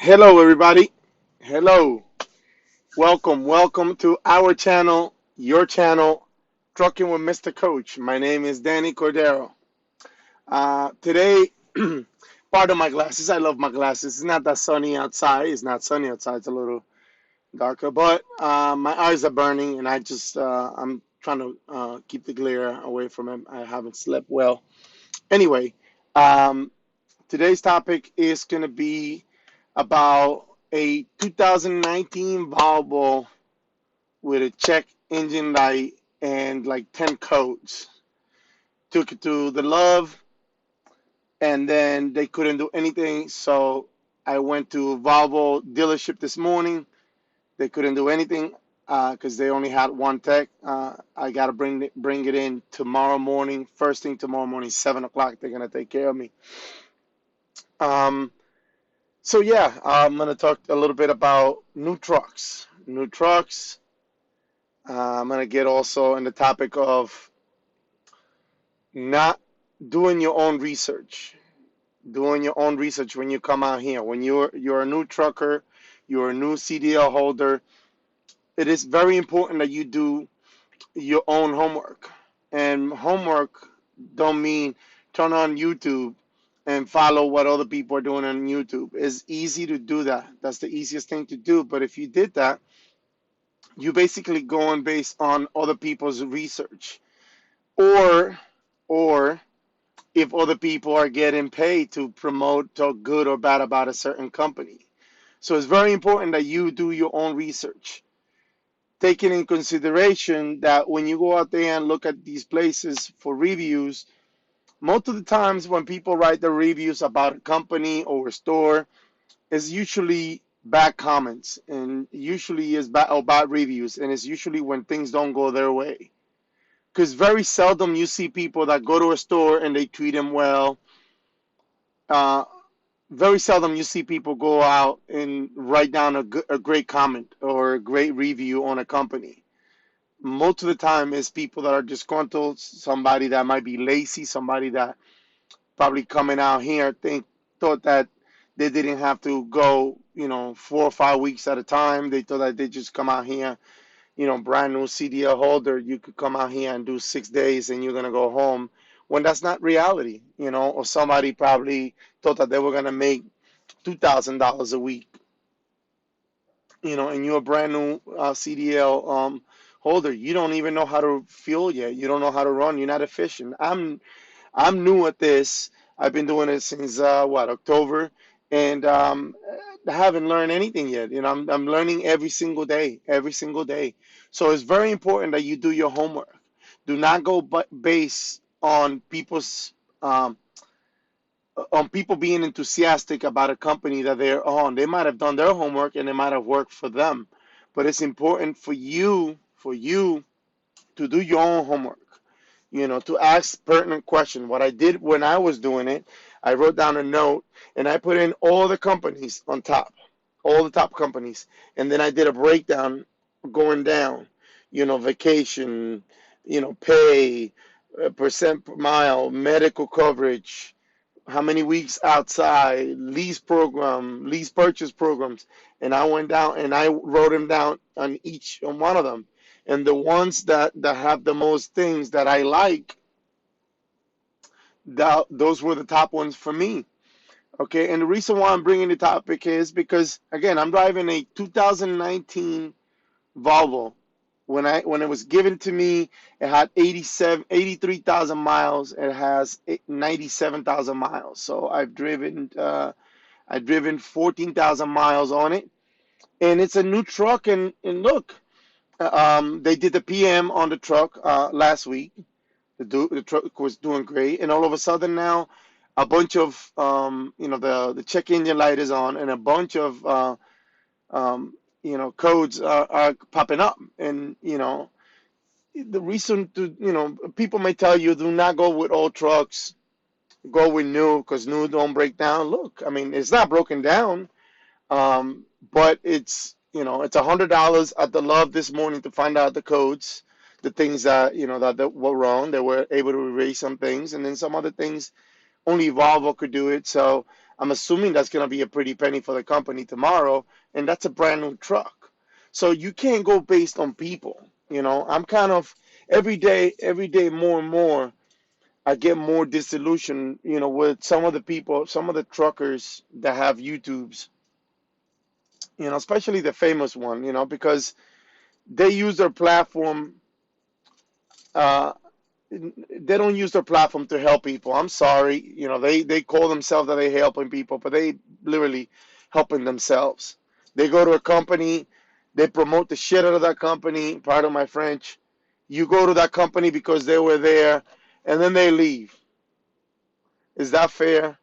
Hello, everybody. Hello. Welcome to our channel, your channel, Trucking with Mr. Coach. My name is Danny Cordero. Today, pardon my glasses. I love my glasses. It's not that sunny outside. It's not sunny outside. It's a little darker, but my eyes are burning, and I'm trying to keep the glare away from it. I haven't slept well. Anyway, um, today's topic is going to be about a 2019 Volvo with a check engine light and like 10 codes. Took it to the love, and then they couldn't do anything. So I went to Volvo dealership this morning. They couldn't do anything because they only had one tech. I gotta bring it in tomorrow morning. First thing tomorrow morning, 7 o'clock. They're gonna take care of me. Um, So yeah, I'm gonna talk a little bit about new trucks. New trucks. I'm gonna get also in the topic of not doing your own research. Doing your own research when you come out here. When you're a new trucker, you're a new CDL holder. It is very important that you do your own homework. And homework don't mean turn on YouTube and follow what other people are doing on YouTube. It's easy to do that. That's the easiest thing to do. But if you did that, you basically going based on other people's research. Or or if other people are getting paid to promote talk good or bad about a certain company. So it's very important that you do your own research. Taking in consideration that when you go out there and look at these places for reviews, most of the times when people write the reviews about a company or a store, it's usually bad comments and usually is bad or bad reviews, and it's usually when things don't go their way. Because very seldom you see people that go to a store and they treat them well. Uh, Very seldom you see people go out and write down a great comment or a great review on a company. Most of the time it's people that are disgruntled, somebody that might be lazy, somebody that probably coming out here thought that they didn't have to go, 4 or 5 weeks at a time. They thought that they just come out here, brand new CDL holder, you could come out here and do 6 days and you're gonna go home. When that's not reality, or somebody probably thought that they were gonna make $2,000 a week, and you're a brand new CDL holder. You don't even know how to fuel yet. You don't know how to run. You're not efficient. I'm new at this. I've been doing it since October, and I haven't learned anything yet. I'm learning every single day. So it's very important that you do your homework. Do not go based um, on people being enthusiastic about a company that they're on. They might have done their homework and it might have worked for them, but it's important for you to do your own homework, to ask pertinent questions. What I did when I was doing it, I wrote down a note and I put in all the companies on top, all the top companies. And then I did a breakdown going down, vacation, pay, percent per mile, medical coverage, how many weeks outside, lease purchase programs. And I went down and I wrote them down on one of them. And the ones that have the most things that I like, those were the top ones for me. Okay, and the reason why I'm bringing the topic is because again, I'm driving a 2019 Volvo. When it was given to me, it had 83,000 miles. It has 97,000 miles. So I've driven 14,000 miles on it, and it's a new truck. And look, they did the PM on the truck last week. The truck was doing great, and all of a sudden now, a bunch of the check engine light is on, and a bunch of codes are popping up, and the reason to people may tell you do not go with old trucks, go with new because new don't break down. Look, I mean it's not broken down, but it's $100 at the love this morning to find out the codes, the things that were wrong. They were able to erase some things, and then some other things only Volvo could do it. So I'm assuming that's going to be a pretty penny for the company tomorrow, and that's a brand new truck. So you can't go based on people. I'm kind of every day more and more, I get more disillusioned, with some of the people, some of the truckers that have YouTubes, especially the famous one, because they use their platform. Uh, they don't use their platform to help people. I'm sorry, they call themselves that they helping people, but they literally helping themselves. They go to a company, they promote the shit out of that company. Pardon my French. You go to that company because they were there, and then they leave. Is that fair?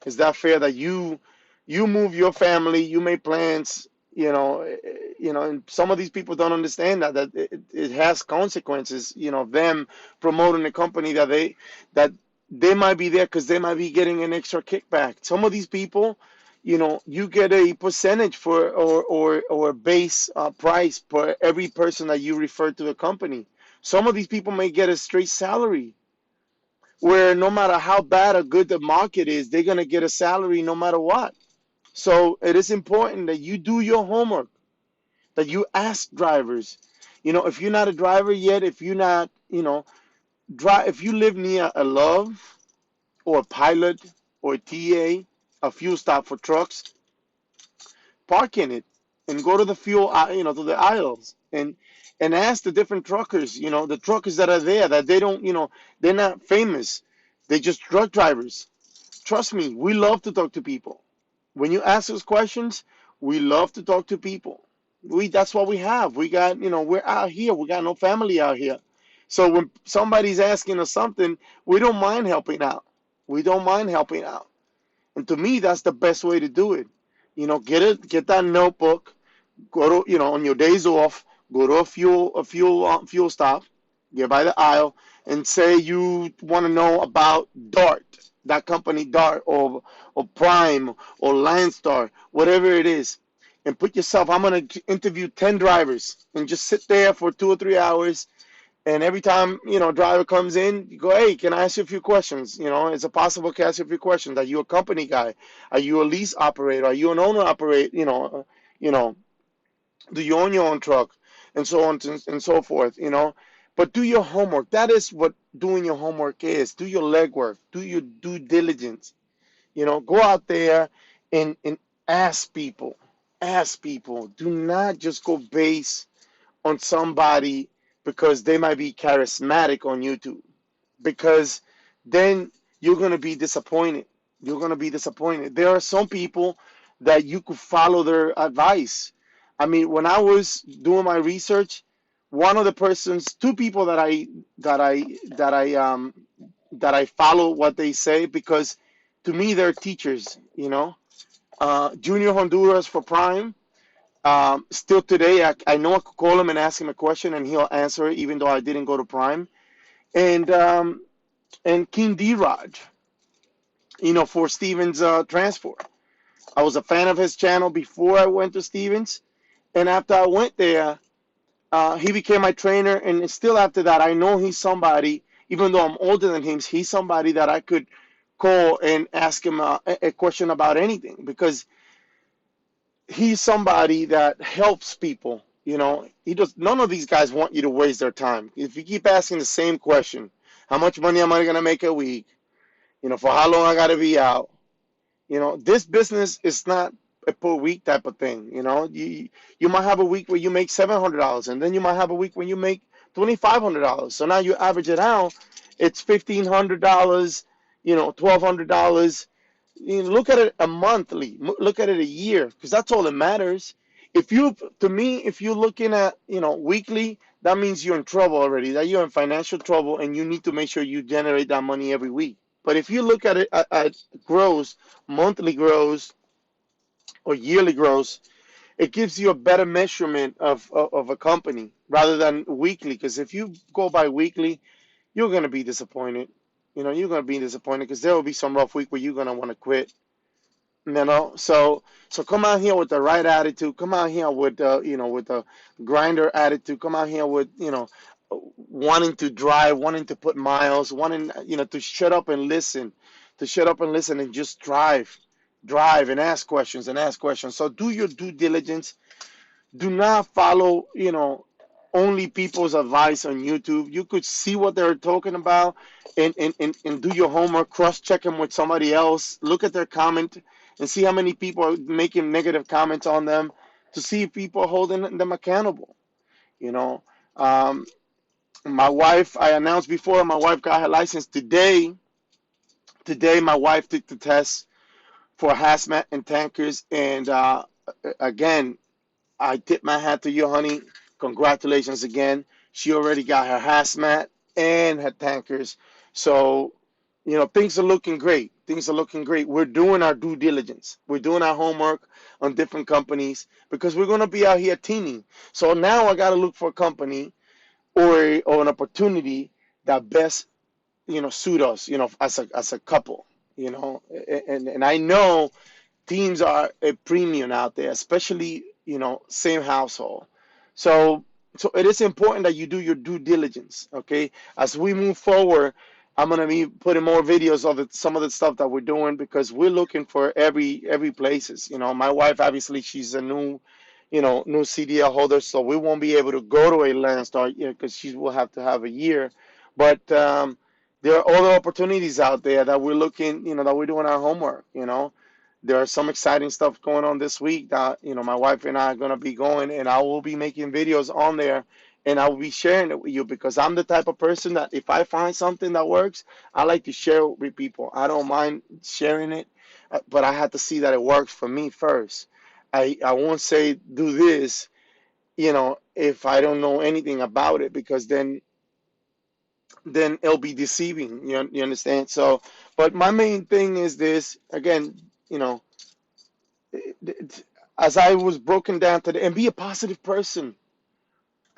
Is that fair that you move your family, you make plans, and some of these people don't understand that it has consequences, them promoting a company that they might be there because they might be getting an extra kickback. Some of these people, you get a percentage for or a base price per every person that you refer to the company. Some of these people may get a straight salary where no matter how bad or good the market is, they're going to get a salary no matter what. So it is important that you do your homework, that you ask drivers. If you're not a driver yet, if you're not, if you live near a Love or a Pilot or a TA, a fuel stop for trucks, park in it and go to the fuel, to the aisles and ask the different truckers, the truckers that are there that they don't, they're not famous. They're just truck drivers. Trust me, we love to talk to people. When you ask us questions, we love to talk to people. That's what we have. We got, we're out here. We got no family out here. So when somebody's asking us something, we don't mind helping out. We don't mind helping out. And to me, that's the best way to do it. Get that notebook, go to, on your days off, go to a fuel stop, get by the aisle, and say you want to know about Dart, that company Dart, or Prime, or Landstar, whatever it is, and put yourself. I'm gonna interview 10 drivers, and just sit there for 2 or 3 hours. And every time, a driver comes in, you go, hey, can I ask you a few questions? Is it possible to ask you a few questions? Are you a company guy? Are you a lease operator? Are you an owner operator? You know, do you own your own truck, and so on and so forth, but do your homework. That is what doing your homework is. Do your legwork, do your due diligence. Go out there and ask people. Do not just go base on somebody because they might be charismatic on YouTube, because then you're going to be disappointed. There are some people that you could follow their advice. I mean, when I was doing my research, one of the persons, two people that I follow what they say, because to me they're teachers. Junior Honduras for Prime. Still today, I know I could call him and ask him a question, and he'll answer it, even though I didn't go to Prime. And King D Raj, for Stevens Transport. I was a fan of his channel before I went to Stevens, and after I went there, he became my trainer. And still after that, I know he's somebody. Even though I'm older than him, he's somebody that I could call and ask him a question about anything, because he's somebody that helps people. He does. None of these guys want you to waste their time. If you keep asking the same question, how much money am I gonna make a week? For how long I gotta be out? This business is not a per week type of thing. You might have a week where you make $700, and then you might have a week when you make $2,500. So now you average it out, it's $1,500, $1,200. Look at it a monthly, look at it a year, because that's all that matters. To me, if you're looking at, weekly, that means you're in trouble already, that you're in financial trouble, and you need to make sure you generate that money every week. But if you look at it at gross, monthly gross, or yearly gross, it gives you a better measurement of a company rather than weekly. Because if you go by weekly, you're going to be disappointed. You're going to be disappointed because there will be some rough week where you're going to want to quit. So come out here with the right attitude. Come out here with with the grinder attitude. Come out here with wanting to drive, wanting to put miles, wanting to shut up and listen, and just drive. drive and ask questions and ask questions. So do your due diligence. Do not follow, only people's advice on YouTube. You could see what they're talking about and do your homework, cross-check them with somebody else, look at their comment and see how many people are making negative comments on them to see if people are holding them accountable, you know. Um, my wife, I announced before, my wife got her license today. Today, my wife took the test for hazmat and tankers. And again, I tip my hat to you, honey. Congratulations again. She already got her hazmat and her tankers. So, things are looking great. Things are looking great. We're doing our due diligence. We're doing our homework on different companies because we're going to be out here teaming. So now I got to look for a company or an opportunity that best, suit us, as a couple, and I know teams are a premium out there, especially, same household. So, so it is important that you do your due diligence. Okay, as we move forward, I'm gonna be putting more videos of some of the stuff that we're doing because we're looking for every places. My wife, obviously, she's a new CDL holder, so we won't be able to go to a land start because she will have to have a year. But there are other opportunities out there that we're looking, that we're doing our homework. There are some exciting stuff going on this week that, my wife and I are going to be going, and I will be making videos on there, and I will be sharing it with you because I'm the type of person that if I find something that works, I like to share it with people. I don't mind sharing it, but I have to see that it works for me first. I won't say do this, if I don't know anything about it, because then it'll be deceiving. You understand? So, but my main thing is this again, you know, as I was broken down today, and be a positive person.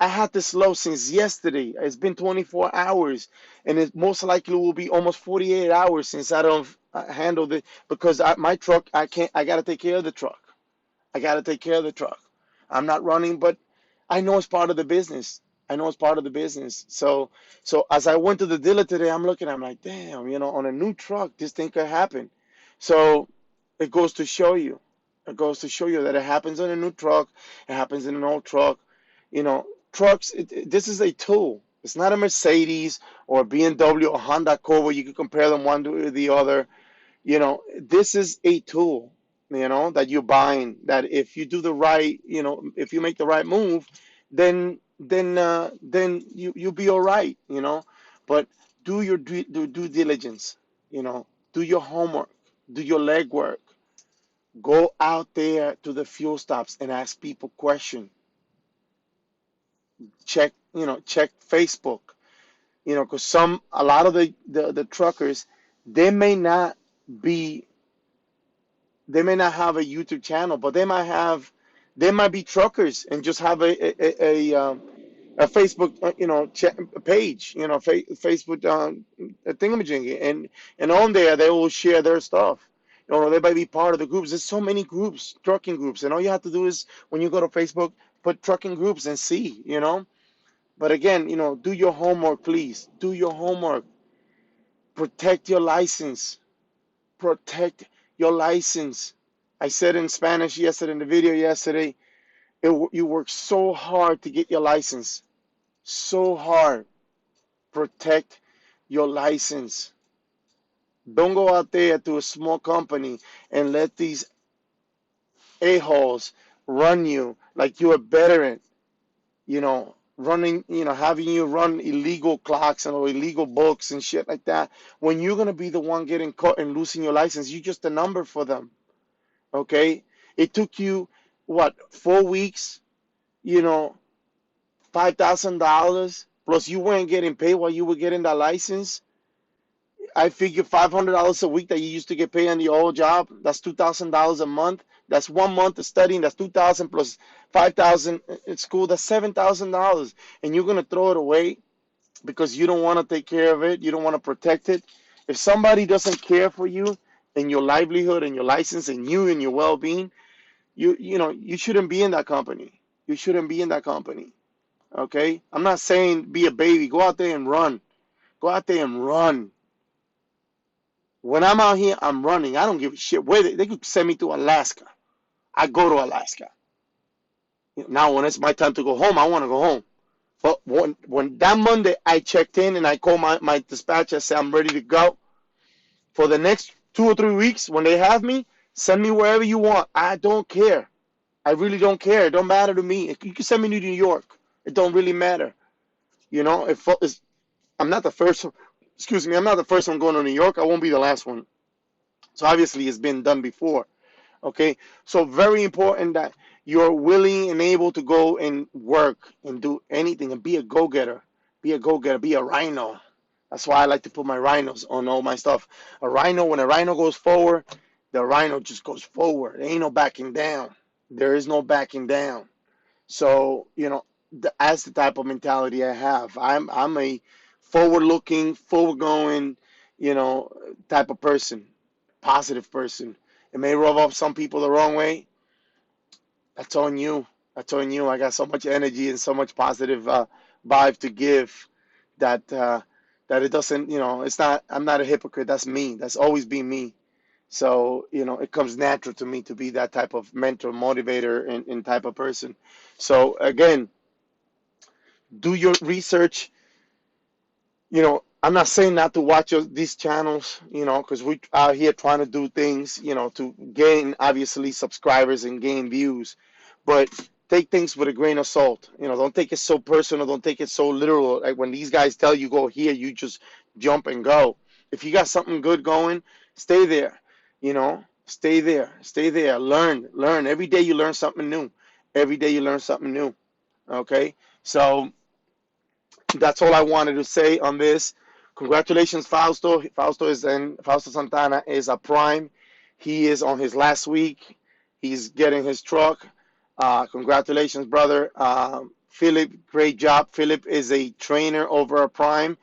I had this low since yesterday. It's been 24 hours, and it most likely will be almost 48 hours since I don't handle it because my truck, I can't. I gotta take care of the truck. I got to take care of the truck. I'm not running, but I know it's part of the business. I know it's part of the business. So as I went to the dealer today, I'm looking, I'm like, damn, on a new truck, this thing could happen. So it goes to show you. It goes to show you that it happens on a new truck. It happens in an old truck. Trucks, this is a tool. It's not a Mercedes or a BMW or Honda Accord. You can compare them one to the other. This is a tool, that you're buying, that if you do the right, if you make the right move, then you'll be all right, but do your due diligence, do your homework, do your legwork, go out there to the fuel stops and ask people questions, check Facebook, because a lot of the truckers, they may not be they may not have a YouTube channel, but they might be truckers and just have a Facebook, page, Facebook thingamajig, and on there they will share their stuff. They might be part of the groups. There's so many groups, trucking groups, and all you have to do is when you go to Facebook, put trucking groups and see. But again, do your homework, please. Do your homework. Protect your license. Protect your license. I said in Spanish yesterday in the video yesterday, you work so hard to get your license. So hard. Protect your license. Don't go out there to a small company and let these a-holes run you like you're a veteran, having you run illegal clocks and illegal books and shit like that. When you're going to be the one getting caught and losing your license, you're just a number for them. Okay? It took you, what, 4 weeks, $5,000, plus you weren't getting paid while you were getting that license. I figure $500 a week that you used to get paid on your old job, that's $2,000 a month. That's 1 month of studying, that's 2,000 plus 5,000 at school, that's $7,000. And you're going to throw it away because you don't want to take care of it, you don't want to protect it. If somebody doesn't care for you and your livelihood and your license and you and your well-being, you shouldn't be in that company. You shouldn't be in that company. Okay? I'm not saying be a baby. Go out there and run. Go out there and run. When I'm out here, I'm running. I don't give a shit where they could send me to Alaska. I go to Alaska. Now, when it's my time to go home, I want to go home. But when that Monday I checked in and I called my dispatcher, I said I'm ready to go for the next 2 or 3 weeks. When they have me, send me wherever you want. I don't care. I really don't care. It don't matter to me. You can send me to New York. It don't really matter. You know, if I'm not the first. Excuse me. I'm not the first one going to New York. I won't be the last one. So obviously, it's been done before. Okay, so very important that you're willing and able to go and work and do anything and be a go-getter. Be a go-getter. Be a rhino. That's why I like to put my rhinos on all my stuff. A rhino, when a rhino goes forward, the rhino just goes forward. There ain't no backing down. There is no backing down. So, that's the type of mentality I have. I'm a forward-looking, forward-going, type of person, positive person. It may rub off some people the wrong way. That's on you. That's on you. I got so much energy and so much positive vibe to give that it doesn't. It's not. I'm not a hypocrite. That's me. That's always been me. So, it comes natural to me to be that type of mentor, motivator, and type of person. So, again, do your research. I'm not saying not to watch these channels, because we out here trying to do things, to gain, obviously, subscribers and gain views. But take things with a grain of salt. Don't take it so personal. Don't take it so literal. Like when these guys tell you go here, you just jump and go. If you got something good going, stay there. Stay there. Stay there. Learn. Every day you learn something new. Every day you learn something new. Okay? So that's all I wanted to say on this. Congratulations, Fausto. Fausto Santana is a prime. He is on his last week. He's getting his truck. Congratulations, brother. Philip, great job. Philip is a trainer over a prime.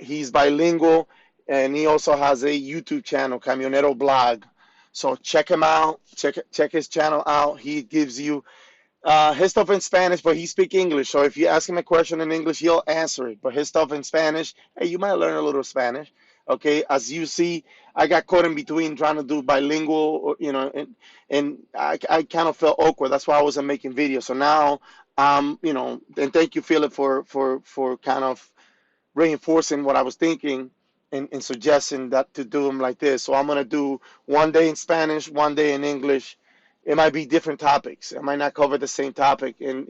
He's bilingual, and he also has a YouTube channel, Camionero Blog. So check him out. Check his channel out. He gives you his stuff in Spanish, but he speaks English. So if you ask him a question in English, he'll answer it. But his stuff in Spanish, hey, you might learn a little Spanish. Okay, as you see, I got caught in between trying to do bilingual, and I kind of felt awkward. That's why I wasn't making videos. So now, and thank you, Philip, for kind of reinforcing what I was thinking and suggesting that to do them like this. So I'm gonna do one day in Spanish, one day in English. It might be different topics. I might not cover the same topic, and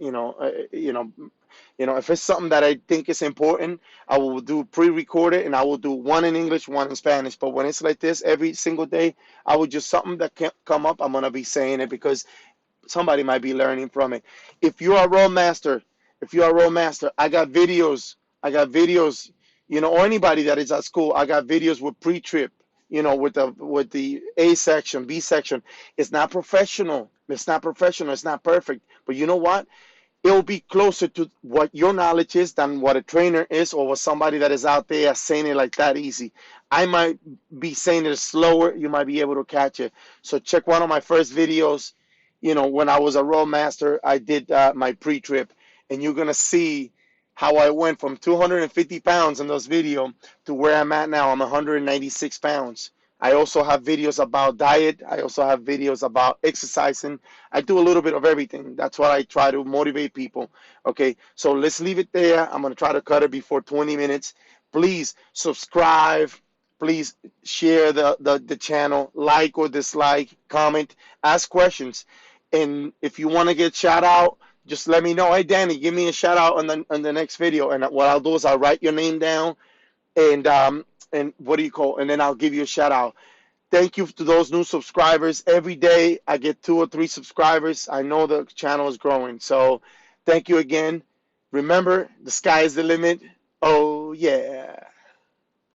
if it's something that I think is important, I will do pre-recorded, and I will do one in English, one in Spanish. But when it's like this every single day, I will just something that can't come up. I'm gonna be saying it because somebody might be learning from it. If you're a roadmaster, I got videos. Or anybody that is at school, I got videos with pre-trip, with the A section, B section. It's not professional. It's not professional. It's not perfect. But you know what? It'll be closer to what your knowledge is than what a trainer is or what somebody that is out there saying it like that easy. I might be saying it slower. You might be able to catch it. So check one of my first videos. When I was a roadmaster, I did my pre-trip, and you're going to see how I went from 250 pounds in those videos to where I'm at now. I'm 196 pounds. I also have videos about diet. I also have videos about exercising. I do a little bit of everything. That's what I try to motivate people. Okay, so let's leave it there. I'm going to try to cut it before 20 minutes. Please subscribe. Please share the channel, like or dislike, comment, ask questions. And if you want to get shout out, just let me know. Hey, Danny, give me a shout out on the next video. And what I'll do is I'll write your name down, and what do you call? And then I'll give you a shout out. Thank you to those new subscribers. Every day I get 2 or 3 subscribers. I know the channel is growing. So thank you again. Remember, the sky is the limit. Oh, yeah.